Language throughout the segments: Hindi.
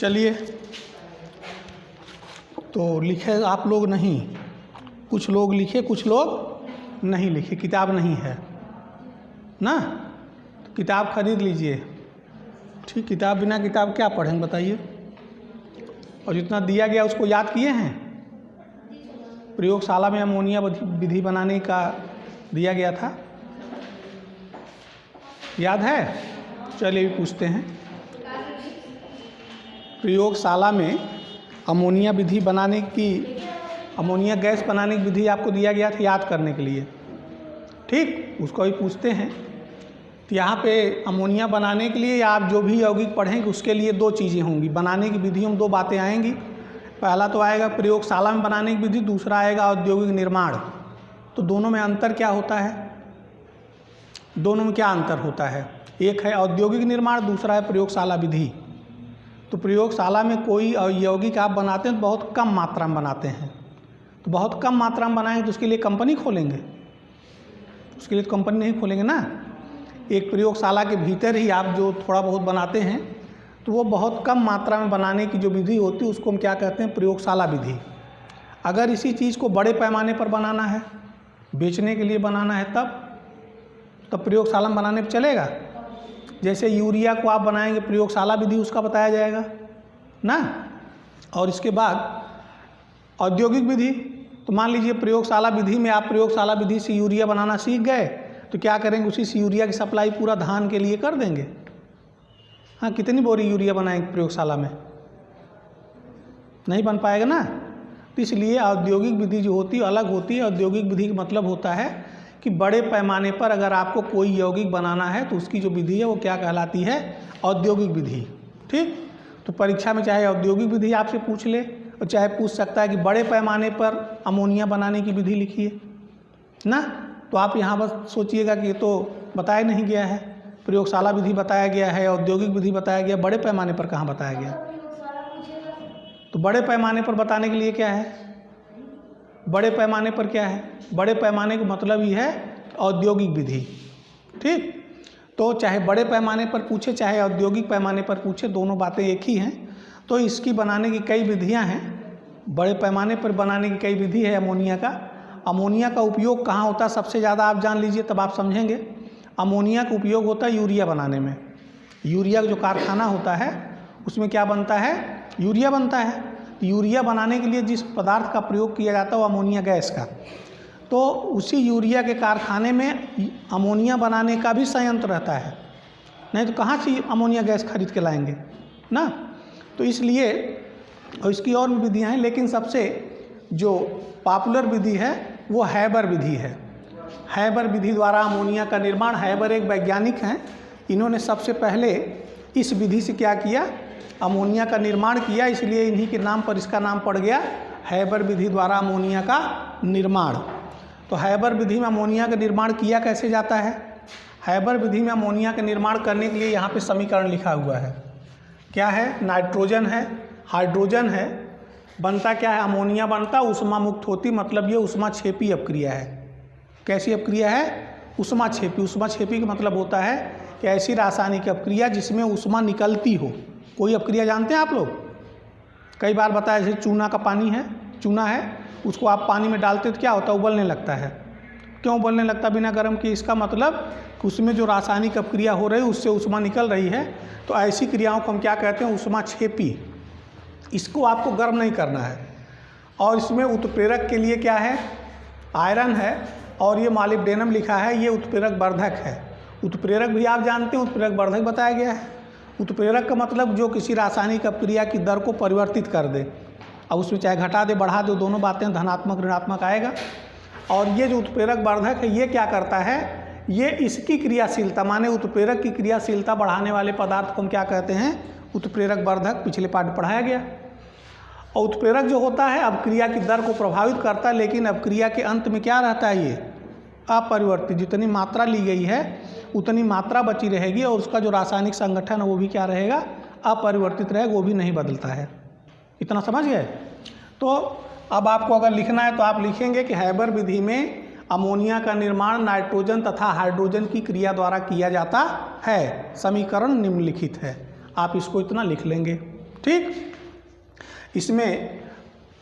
चलिए, तो लिखे आप लोग नहीं, कुछ लोग लिखे कुछ लोग नहीं लिखे, किताब नहीं है ना, तो किताब खरीद लीजिए। ठीक, किताब बिना किताब क्या पढ़ेंगे बताइए। और जितना दिया गया उसको याद किए हैं। प्रयोगशाला में अमोनिया विधि बनाने का दिया गया था, याद है? चलिए पूछते हैं। प्रयोगशाला में अमोनिया विधि बनाने की, अमोनिया गैस बनाने की विधि आपको दिया गया था याद करने के लिए। ठीक, उसको भी पूछते हैं। तो यहाँ पे अमोनिया बनाने के लिए आप जो भी यौगिक पढ़ेंगे उसके लिए दो चीज़ें होंगी। बनाने की विधियों में दो बातें आएंगी। पहला तो आएगा प्रयोगशाला में बनाने की विधि, दूसरा आएगा औद्योगिक निर्माण। तो दोनों में अंतर क्या होता है? दोनों में क्या अंतर होता है? एक है औद्योगिक निर्माण, दूसरा है प्रयोगशाला विधि। तो प्रयोगशाला में कोई यौगिक आप बनाते हैं तो बहुत कम मात्रा में बनाते हैं। तो बहुत कम मात्रा में बनाएंगे तो उसके लिए कंपनी खोलेंगे? उसके लिए तो कंपनी नहीं खोलेंगे ना। एक प्रयोगशाला के भीतर ही आप जो थोड़ा बहुत बनाते हैं तो वो बहुत कम मात्रा में बनाने की जो विधि होती है उसको हम क्या कहते हैं? प्रयोगशाला विधि। अगर इसी चीज़ को बड़े पैमाने पर बनाना है, बेचने के लिए बनाना है, तब प्रयोगशाला में बनाने पर चलेगा। जैसे यूरिया को आप बनाएंगे, प्रयोगशाला विधि उसका बताया जाएगा ना। और इसके बाद औद्योगिक विधि, तो मान लीजिए प्रयोगशाला विधि में आप प्रयोगशाला विधि से यूरिया बनाना सीख गए तो क्या करेंगे? उसी से यूरिया की सप्लाई पूरा धान के लिए कर देंगे। हाँ, कितनी बोरी यूरिया बनाएंगे प्रयोगशाला में? नहीं बन पाएगा ना। तो इसलिए औद्योगिक विधि जो होती है अलग होती है। औद्योगिक विधि का मतलब होता है कि बड़े पैमाने पर अगर आपको कोई यौगिक बनाना है तो उसकी जो विधि है वो क्या कहलाती है? औद्योगिक विधि। ठीक, तो परीक्षा में चाहे औद्योगिक विधि आपसे पूछ ले और चाहे पूछ सकता है कि बड़े पैमाने पर अमोनिया बनाने की विधि लिखिए ना। तो आप यहाँ बस सोचिएगा कि ये तो बताया नहीं गया है। प्रयोगशाला विधि बताया गया है, औद्योगिक विधि बताया गया, बड़े पैमाने पर कहाँ बताया गया? तो बड़े पैमाने पर बताने के लिए क्या है? बड़े पैमाने पर क्या है? बड़े पैमाने का मतलब ही है औद्योगिक विधि। ठीक, तो चाहे बड़े पैमाने पर पूछे चाहे औद्योगिक पैमाने पर पूछे, दोनों बातें एक ही हैं। तो इसकी बनाने की कई विधियां हैं। बड़े पैमाने पर बनाने की कई विधि है अमोनिया का। अमोनिया का उपयोग कहाँ होता है सबसे ज़्यादा आप जान लीजिए, तब आप समझेंगे। अमोनिया का उपयोग होता है यूरिया बनाने में। यूरिया का जो कारखाना होता है उसमें क्या बनता है? यूरिया बनता है। यूरिया बनाने के लिए जिस पदार्थ का प्रयोग किया जाता है वो अमोनिया गैस का। तो उसी यूरिया के कारखाने में अमोनिया बनाने का भी संयंत्र रहता है, नहीं तो कहाँ से अमोनिया गैस खरीद के लाएंगे ना। तो इसलिए, और इसकी और भी विधियाँ हैं, लेकिन सबसे जो पॉपुलर विधि है वो हैबर विधि है। हैबर विधि द्वारा अमोनिया का निर्माण। हैबर एक वैज्ञानिक हैं, इन्होंने सबसे पहले इस विधि से क्या किया? अमोनिया का निर्माण किया। इसलिए इन्हीं के नाम पर इसका नाम पड़ गया हैबर विधि द्वारा अमोनिया का निर्माण। तो हैबर विधि में अमोनिया का निर्माण किया कैसे जाता है? हैबर विधि में अमोनिया का निर्माण करने के लिए यहाँ पे समीकरण लिखा हुआ है। क्या है? नाइट्रोजन है, हाइड्रोजन है, बनता क्या है? अमोनिया बनता, ऊष्मा मुक्त होती, मतलब ये ऊष्माक्षेपी अपक्रिया है। कैसी अपक्रिया है? ऊष्माक्षेपी। ऊष्माक्षेपी का मतलब होता है कि ऐसी रासायनिक अपक्रिया जिसमें ऊष्मा निकलती हो। कोई अपक्रिया जानते हैं आप लोग? कई बार बताया, जैसे चूना का पानी है, चूना है, उसको आप पानी में डालते तो क्या होता है? उबलने लगता है। क्यों उबलने लगता बिना गर्म किए? इसका मतलब कि उसमें जो रासायनिक अपक्रिया हो रही है उससे ऊष्मा निकल रही है। तो ऐसी क्रियाओं को हम क्या कहते हैं? ऊष्माक्षेपी। इसको आपको गर्म नहीं करना है। और इसमें उत्प्रेरक के लिए क्या है? आयरन है, और ये मॉलिब्डेनम लिखा है, ये उत्प्रेरक वर्धक है। उत्प्रेरक भी आप जानते हैं, उत्प्रेरक वर्धक बताया गया है। उत्प्रेरक का मतलब जो किसी रासायनिक अपक्रिया की दर को परिवर्तित कर दे। अब उसमें चाहे घटा दे बढ़ा दे, दोनों बातें धनात्मक ऋणात्मक आएगा। और ये जो उत्प्रेरक वर्धक है ये क्या करता है? ये इसकी क्रियाशीलता, माने उत्प्रेरक की क्रियाशीलता बढ़ाने वाले पदार्थ को हम क्या कहते हैं? उत्प्रेरक वर्धक। पिछले पाठ में पढ़ाया गया। और उत्प्रेरक जो होता है अपक्रिया की दर को प्रभावित करता है, लेकिन अपक्रिया के अंत में क्या रहता है? ये अपरिवर्तित। जितनी मात्रा ली गई है उतनी मात्रा बची रहेगी, और उसका जो रासायनिक संगठन है वो भी क्या रहेगा? अपरिवर्तित रहेगा, वो भी नहीं बदलता है। इतना समझ गए? तो अब आपको अगर लिखना है तो आप लिखेंगे कि हैबर विधि में अमोनिया का निर्माण नाइट्रोजन तथा हाइड्रोजन की क्रिया द्वारा किया जाता है। समीकरण निम्नलिखित है। आप इसको इतना लिख लेंगे। ठीक। इसमें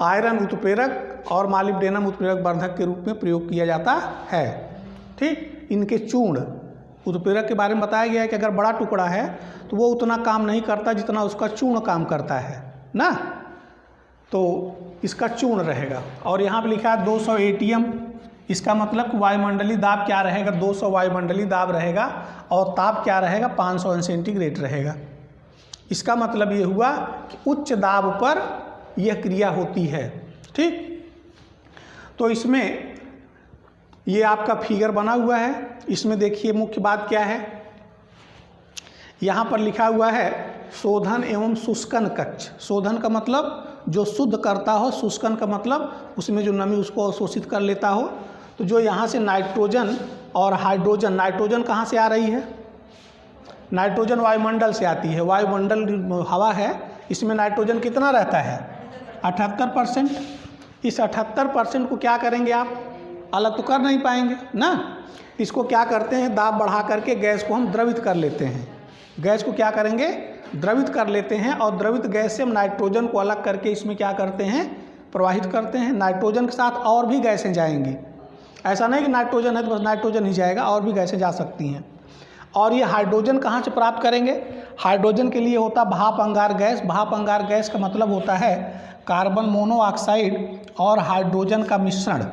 आयरन उत्प्रेरक और मालिब्डेनम उत्प्रेरक वर्धक के रूप में प्रयोग किया जाता है, ठीक। इनके चूर्ण उत्प्रेरक के बारे में बताया गया है कि अगर बड़ा टुकड़ा है तो वो उतना काम नहीं करता जितना उसका चूर्ण काम करता है ना, तो इसका चूर्ण रहेगा। और यहाँ पे लिखा है 200 ATM, इसका मतलब वायुमंडलीय दाब क्या रहेगा, 200 वायुमंडलीय दाब रहेगा और ताप क्या रहेगा, 500 अंश सेंटीग्रेड रहेगा। इसका मतलब ये हुआ कि उच्च दाब पर यह क्रिया होती है, ठीक। तो इसमें ये आपका फिगर बना हुआ है, इसमें देखिए मुख्य बात क्या है, यहाँ पर लिखा हुआ है शोधन एवं शुष्कन कक्ष। शोधन का मतलब जो शुद्ध करता हो, शुष्कन का मतलब उसमें जो नमी उसको अवशोषित कर लेता हो। तो जो यहाँ से नाइट्रोजन और हाइड्रोजन, नाइट्रोजन कहाँ से आ रही है, नाइट्रोजन वायुमंडल से आती है, वायुमंडल हवा है, इसमें नाइट्रोजन कितना रहता है, 78%। इस 78% को क्या करेंगे आप, अलग तो कर नहीं पाएंगे ना, इसको क्या करते हैं, दाब बढ़ा करके गैस को हम द्रवित कर लेते हैं। गैस को क्या करेंगे, द्रवित कर लेते हैं और द्रवित गैस से हम नाइट्रोजन को अलग करके इसमें क्या करते हैं, प्रवाहित करते हैं। नाइट्रोजन के साथ और भी गैसें जाएंगी, ऐसा नहीं कि नाइट्रोजन है तो बस नाइट्रोजन ही जाएगा, और भी गैसें जा सकती हैं। और ये हाइड्रोजन कहाँ से प्राप्त करेंगे, हाइड्रोजन के लिए होता भाप अंगार गैस। भाप अंगार गैस का मतलब होता है कार्बन मोनोऑक्साइड और हाइड्रोजन का मिश्रण,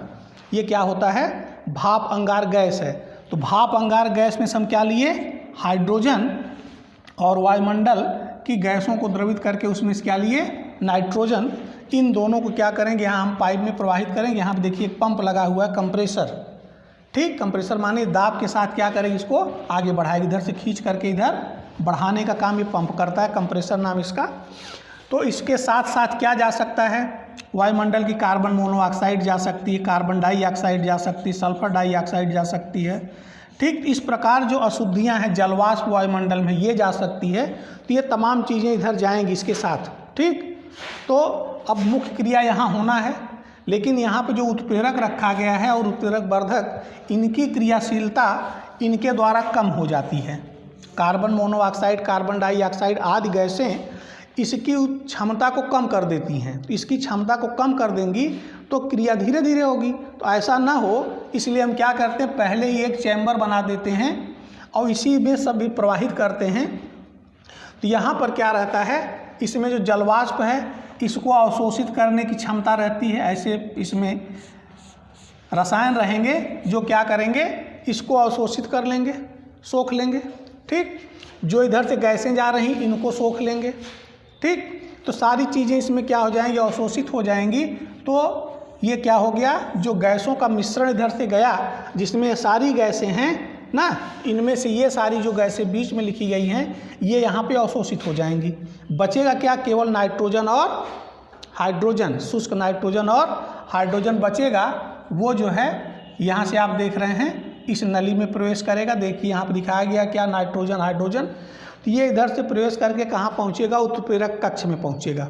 ये क्या होता है, भाप अंगार गैस है। तो भाप अंगार गैस में से हम क्या लिए, हाइड्रोजन, और वायुमंडल की गैसों को द्रवित करके उसमें से क्या लिए, नाइट्रोजन। इन दोनों को क्या करेंगे, यहाँ हम पाइप में प्रवाहित करेंगे। यहाँ पे देखिए एक पंप लगा हुआ है, कंप्रेसर, ठीक। कंप्रेसर माने दाब के साथ क्या करेंगे, इसको आगे बढ़ाएगी, इधर से खींच करके इधर बढ़ाने का काम ये पंप करता है, कंप्रेसर नाम इसका। तो इसके साथ साथ क्या जा सकता है, वायुमंडल की कार्बन मोनोऑक्साइड जा सकती है, कार्बन डाइऑक्साइड जा सकती है, सल्फर डाइऑक्साइड जा सकती है, ठीक। इस प्रकार जो अशुद्धियां हैं जलवाष्प वायुमंडल में ये जा सकती है, तो ये तमाम चीज़ें इधर जाएंगी इसके साथ, ठीक। तो अब मुख्य क्रिया यहाँ होना है, लेकिन यहाँ पे जो उत्प्रेरक रखा गया है और उत्प्रेरक वर्धक, इनकी क्रियाशीलता इनके द्वारा कम हो जाती है। कार्बन मोनोऑक्साइड, कार्बन डाइऑक्साइड आदि गैसें इसकी क्षमता को कम कर देती हैं। तो इसकी क्षमता को कम कर देंगी तो क्रिया धीरे धीरे होगी। तो ऐसा ना हो, इसलिए हम क्या करते हैं, पहले ही एक चैम्बर बना देते हैं और इसी में सब भी प्रवाहित करते हैं। तो यहाँ पर क्या रहता है, इसमें जो जलवाष्प है इसको अवशोषित करने की क्षमता रहती है। ऐसे इसमें रसायन रहेंगे जो क्या करेंगे, इसको अवशोषित कर लेंगे, सोख लेंगे, ठीक। जो इधर से गैसें जा रही इनको सोख लेंगे, ठीक। तो सारी चीज़ें इसमें क्या हो जाएंगी, अवशोषित हो जाएंगी। तो ये क्या हो गया, जो गैसों का मिश्रण इधर से गया जिसमें सारी गैसें हैं ना, इनमें से ये सारी जो गैसें बीच में लिखी गई हैं ये यहाँ पे अवशोषित हो जाएंगी। बचेगा क्या, केवल नाइट्रोजन और हाइड्रोजन, शुष्क नाइट्रोजन और हाइड्रोजन बचेगा। वो जो है यहाँ से आप देख रहे हैं इस नली में प्रवेश करेगा। देखिए यहाँ पर दिखाया गया क्या, नाइट्रोजन हाइड्रोजन। तो ये इधर से प्रवेश करके कहाँ पहुँचेगा, उत्प्रेरक कक्ष में पहुँचेगा।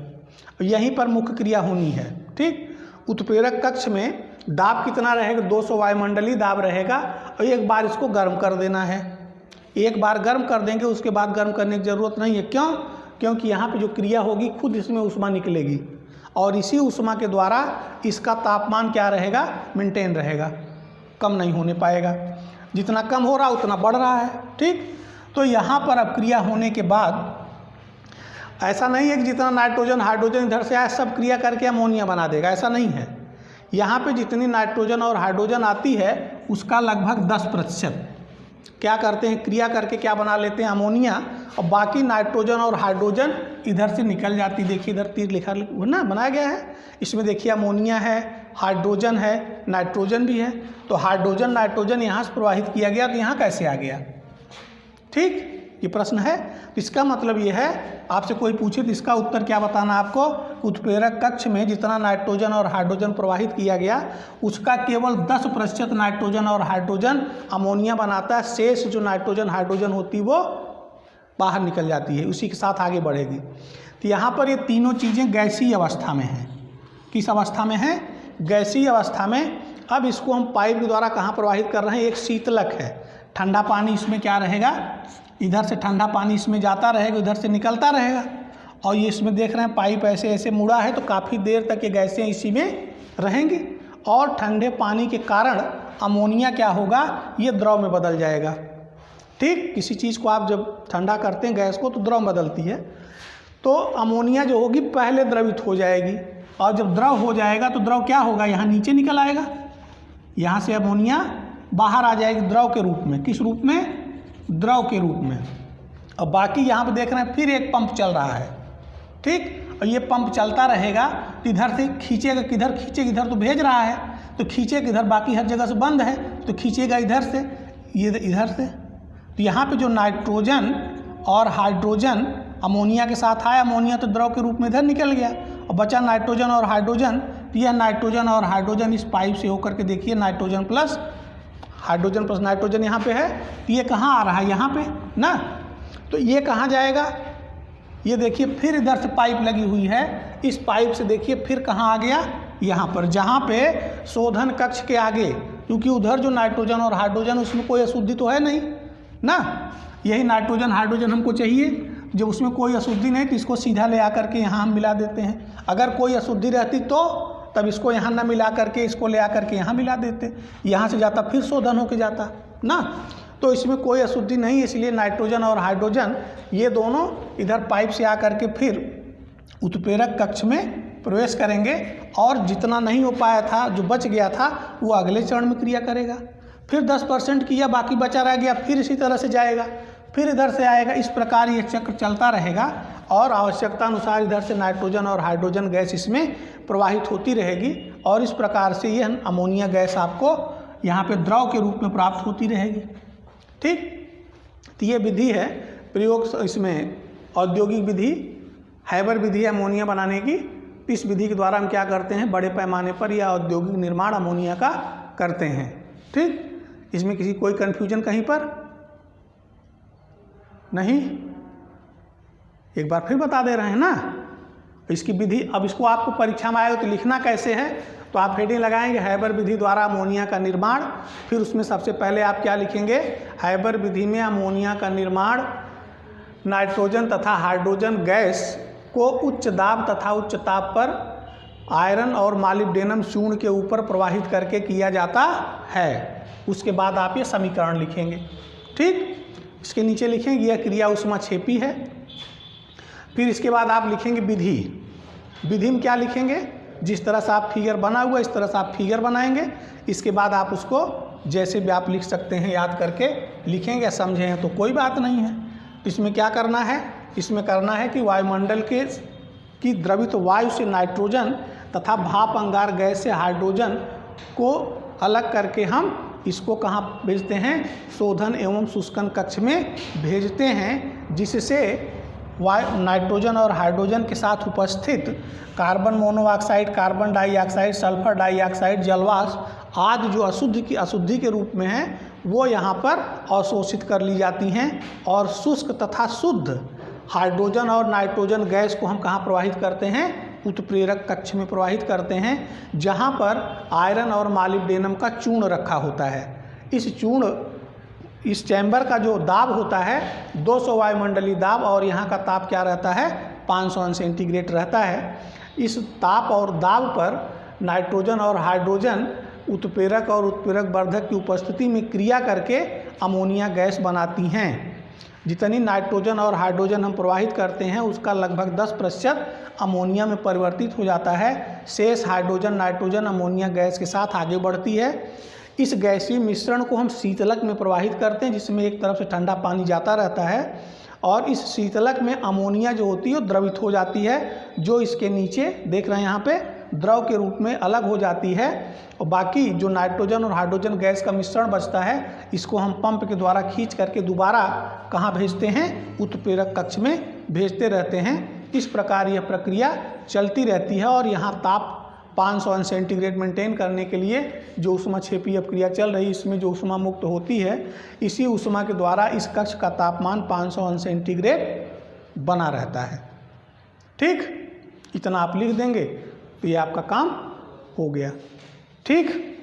यहीं पर मुख्य क्रिया होनी है, ठीक। उत्प्रेरक कक्ष में दाब कितना रहेगा, 200 वायुमंडलीय दाब रहेगा और एक बार इसको गर्म कर देना है। एक बार गर्म कर देंगे, उसके बाद गर्म करने की ज़रूरत नहीं है। क्यों, क्योंकि यहाँ पे जो क्रिया होगी खुद इसमें ऊष्मा निकलेगी और इसी ऊष्मा के द्वारा इसका तापमान क्या रहेगा, मेंटेन रहेगा, कम नहीं होने पाएगा। जितना कम हो रहा उतना बढ़ रहा है, ठीक। तो यहाँ पर अब क्रिया होने के बाद ऐसा नहीं है कि जितना नाइट्रोजन हाइड्रोजन इधर से आया सब क्रिया करके अमोनिया बना देगा, ऐसा नहीं है। यहाँ पे जितनी नाइट्रोजन और हाइड्रोजन आती है उसका लगभग 10% क्या करते हैं, क्रिया करके क्या बना लेते हैं, अमोनिया। और बाकी नाइट्रोजन और हाइड्रोजन इधर से निकल जाती। देखिए इधर तीर लिखा ना बनाया गया है, इसमें देखिए अमोनिया है, हाइड्रोजन है, नाइट्रोजन भी है। तो हाइड्रोजन नाइट्रोजन यहाँ से प्रवाहित किया गया, तो यहाँ कैसे आ गया, ठीक। ये प्रश्न है। तो इसका मतलब ये है, आपसे कोई पूछे तो इसका उत्तर क्या बताना आपको, उत्प्रेरक कक्ष में जितना नाइट्रोजन और हाइड्रोजन प्रवाहित किया गया उसका केवल 10% नाइट्रोजन और हाइड्रोजन अमोनिया बनाता है। शेष जो नाइट्रोजन हाइड्रोजन होती वो बाहर निकल जाती है, उसी के साथ आगे बढ़ेगी। तो यहाँ पर ये तीनों चीज़ें गैसीय अवस्था में हैं। किस अवस्था में है, गैसीय अवस्था में। अब इसको हम पाइप के द्वारा कहाँ प्रवाहित कर रहे हैं, एक शीतलक है, ठंडा पानी इसमें क्या रहेगा, इधर से ठंडा पानी इसमें जाता रहेगा, इधर से निकलता रहेगा। और ये इसमें देख रहे हैं पाइप ऐसे ऐसे मुड़ा है, तो काफ़ी देर तक ये गैसें इसी में रहेंगी और ठंडे पानी के कारण अमोनिया क्या होगा, ये द्रव में बदल जाएगा। ठीक, किसी चीज़ को आप जब ठंडा करते हैं गैस को तो द्रव में बदलती है, तो अमोनिया जो होगी पहले द्रवित हो जाएगी और जब द्रव हो जाएगा तो द्रव क्या होगा, यहाँ नीचे निकल आएगा, यहाँ से अमोनिया बाहर आ जाएगी द्रव के रूप में। किस रूप में, द्रव के रूप में। और बाकी यहाँ पे देख रहे हैं फिर एक पंप चल रहा है। ठीक, और ये पंप चलता रहेगा तो इधर से खींचेगा, किधर खींचेगा, इधर तो भेज रहा है तो खींचेगा इधर, बाकी हर जगह से बंद है तो खींचेगा इधर से, ये इधर से। तो यहाँ पे जो नाइट्रोजन और हाइड्रोजन अमोनिया के साथ आया, अमोनिया तो द्रव के रूप में इधर निकल गया और बचा नाइट्रोजन और हाइड्रोजन। तो यह नाइट्रोजन और हाइड्रोजन इस पाइप से होकर के देखिए, nitrogen plus hydrogen plus nitrogen यहाँ पे है, तो ये कहाँ आ रहा है, यहाँ पे ना। तो ये कहाँ जाएगा, ये देखिए फिर इधर से पाइप लगी हुई है, इस पाइप से देखिए फिर कहाँ आ गया, यहाँ पर, जहाँ पे शोधन कक्ष के आगे, क्योंकि उधर जो नाइट्रोजन और हाइड्रोजन उसमें कोई अशुद्धि तो है नहीं ना, यही नाइट्रोजन हाइड्रोजन हमको चाहिए। जब उसमें कोई अशुद्धि नहीं तो इसको सीधा ले आकर के यहाँ हम मिला देते हैं। अगर कोई अशुद्धि रहती तो तब इसको यहाँ ना मिला करके इसको ले आकर के यहाँ मिला देते, यहाँ से जाता फिर शोधन होके जाता ना। तो इसमें कोई अशुद्धि नहीं, इसलिए नाइट्रोजन और हाइड्रोजन ये दोनों इधर पाइप से आकर के फिर उत्प्रेरक कक्ष में प्रवेश करेंगे और जितना नहीं हो पाया था, जो बच गया था, वो अगले चरण में क्रिया करेगा। फिर 10% किया, बाकी बचा रह गया, फिर इसी तरह से जाएगा, फिर इधर से आएगा। इस प्रकार ये चक्र चलता रहेगा और आवश्यकता अनुसार इधर से नाइट्रोजन और हाइड्रोजन गैस इसमें प्रवाहित होती रहेगी और इस प्रकार से यह अमोनिया गैस आपको यहाँ पे द्रव के रूप में प्राप्त होती रहेगी। ठीक, तो ये विधि है प्रयोग, इसमें औद्योगिक विधि हैबर विधि है अमोनिया बनाने की। इस विधि के द्वारा हम क्या करते हैं, बड़े पैमाने पर या औद्योगिक निर्माण अमोनिया का करते हैं। ठीक, इसमें किसी कोई कन्फ्यूजन कहीं पर नहीं, एक बार फिर बता दे रहे हैं ना इसकी विधि। अब इसको आपको परीक्षा में आएगा तो लिखना कैसे है, तो आप हेडिंग लगाएंगे हैबर विधि द्वारा अमोनिया का निर्माण। फिर उसमें सबसे पहले आप क्या लिखेंगे, हैबर विधि में अमोनिया का निर्माण नाइट्रोजन तथा हाइड्रोजन गैस को उच्च दाब तथा उच्च ताप पर आयरन और मॉलिब्डेनम चूर्ण के ऊपर प्रवाहित करके किया जाता है। उसके बाद आप ये समीकरण लिखेंगे। ठीक, इसके नीचे लिखेंगे यह क्रिया ऊष्माक्षेपी है। फिर इसके बाद आप लिखेंगे विधि। विधि में क्या लिखेंगे, जिस तरह से आप फिगर बना हुआ इस तरह से आप फिगर बनाएंगे। इसके बाद आप उसको जैसे भी आप लिख सकते हैं याद करके लिखेंगे, समझे हैं तो कोई बात नहीं है। तो इसमें क्या करना है, इसमें करना है कि वायुमंडल की द्रवित वायु से नाइट्रोजन तथा भाप अंगार गैस से हाइड्रोजन को अलग करके हम इसको कहाँ भेजते हैं, शोधन एवं शुष्कन कक्ष में भेजते हैं, जिससे नाइट्रोजन और हाइड्रोजन के साथ उपस्थित carbon monoxide, carbon dioxide, sulphur dioxide, जलवाष्प आदि जो अशुद्धि के रूप में हैं वो यहाँ पर अवशोषित कर ली जाती हैं और शुष्क तथा शुद्ध हाइड्रोजन और नाइट्रोजन गैस को हम कहाँ प्रवाहित करते हैं, उत्प्रेरक कक्ष में प्रवाहित करते हैं, जहाँ पर आयरन और मॉलिब्डेनम का चूर्ण रखा होता है। इस चैम्बर का जो दाब होता है 200 वायुमंडलीय दाब और यहाँ का ताप क्या रहता है, 500 अंश सेंटीग्रेड रहता है। इस ताप और दाब पर नाइट्रोजन और हाइड्रोजन उत्प्रेरक और उत्प्रेरक वर्धक की उपस्थिति में क्रिया करके अमोनिया गैस बनाती हैं। जितनी नाइट्रोजन और हाइड्रोजन हम प्रवाहित करते हैं उसका लगभग 10% अमोनिया में परिवर्तित हो जाता है। शेष हाइड्रोजन नाइट्रोजन अमोनिया गैस के साथ आगे बढ़ती है। इस गैसीय मिश्रण को हम शीतलक में प्रवाहित करते हैं, जिसमें एक तरफ से ठंडा पानी जाता रहता है और इस शीतलक में अमोनिया जो होती है वो द्रवित हो जाती है, जो इसके नीचे देख रहे हैं यहाँ पे द्रव के रूप में अलग हो जाती है। और बाकी जो नाइट्रोजन और हाइड्रोजन गैस का मिश्रण बचता है इसको हम पंप के द्वारा खींच करके दोबारा कहाँ भेजते हैं, उत्प्रेरक कक्ष में भेजते रहते हैं। इस प्रकार यह प्रक्रिया चलती रहती है और यहाँ ताप 500 अंश सेंटीग्रेड मेंटेन करने के लिए जो ऊष्माक्षेपी क्रिया चल रही है इसमें जो ऊष्मा मुक्त होती है, इसी ऊष्मा के द्वारा इस कक्ष का तापमान 500 अंश सेंटीग्रेड बना रहता है। ठीक, इतना आप लिख देंगे तो ये आपका काम हो गया। ठीक।